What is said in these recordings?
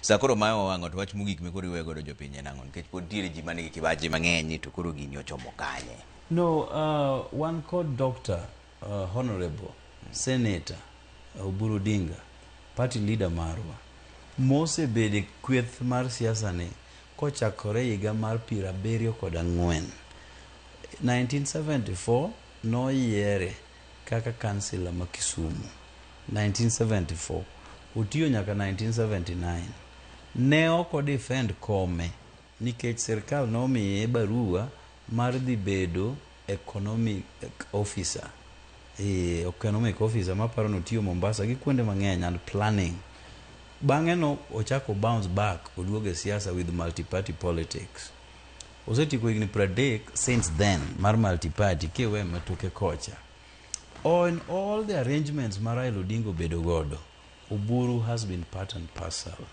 Sakoro mayo wango to wach mugik me koro iwego do jopiny nango nikech pod tiere ji manigi kibaji mang'eny to koro gini ochomo kanye. No, one called Dr. Honorable Senator Oburu Odinga, party leader marwa. Mose bede kweth mar siasa ni kochakore higa mar 74. 1974 noyiere kaka kansila ma Kisumu. 1974 otiyo nyaka 1979. Ne oko defend kome nikech serikal nomiye barua mar dhi bedo economic officer. Economic officer maparo notiyo Mombasa gi kuonde mang'eny and planning. Bang'e no ochako bounce back oduoge siasa with multi-party politics. Osetieko higni 30 since then mar multi-party kiwe matoke kocha. On all the arrangements mar Raila Odinga obedo godo, Oburu has been part and parcel.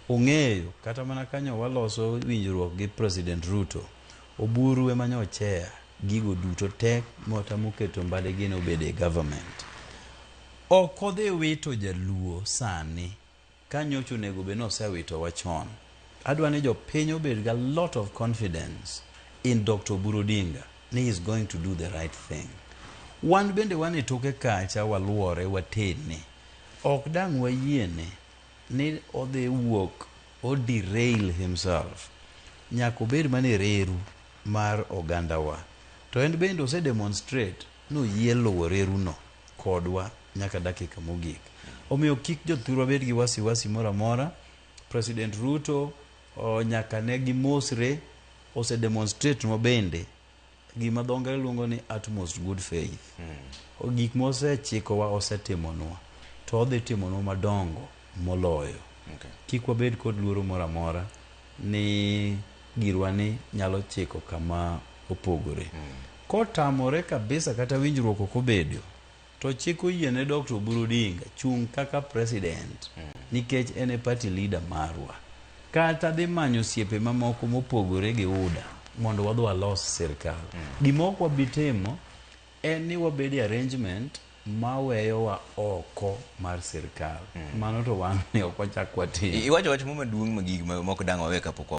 Ong'eyo kata mana kanyo waloso winjruok gi President Ruto. Oburu ema nyochea gigo duto tek motamo keto mbade gene obede government. Okodhe wito jaluo sani kanyocho nego be nosewito wachon. Adwani jopiny obed ga lot of confidence in Dr. Oburu Odinga ni he is going to do the right thing. Wan bende wane toke kacha waluore watene. Ok dang wayiene ni odhi wuok o derail himself. Nyako bed mane reru mar ogandawa. To en bende ose demonstrate no yelo reru no kodwa nyaka dakika mogik. Omiyo kik jothurwa bed gi wasiwasi mora mora. President Ruto nyaka ne gimosre ose demonstrate mo bende gima dhongere luongo ni utmost good faith. Gik mose chikowa osetimonwa to odhi timonwa madongo moloyo. Kik wabed kod luoro mora mora ni girwani nyalo chiko kama opogore. Kotamore kabisa kata winjruok ok obedo to chiko yiene Dr. Oburu Odinga chung kaka president nikech ene party leader marwa. Kata dhi manyo siepe mamoko mopogore gi UDA mondo wadhi walos sirkal. Gimoko wabitimo en ni wabedi arrangement maweyo wa oko mar sirkal. Mano to wan ne ok wachak watim. Iwacho wach maduong' magik moko dang' wawe kapok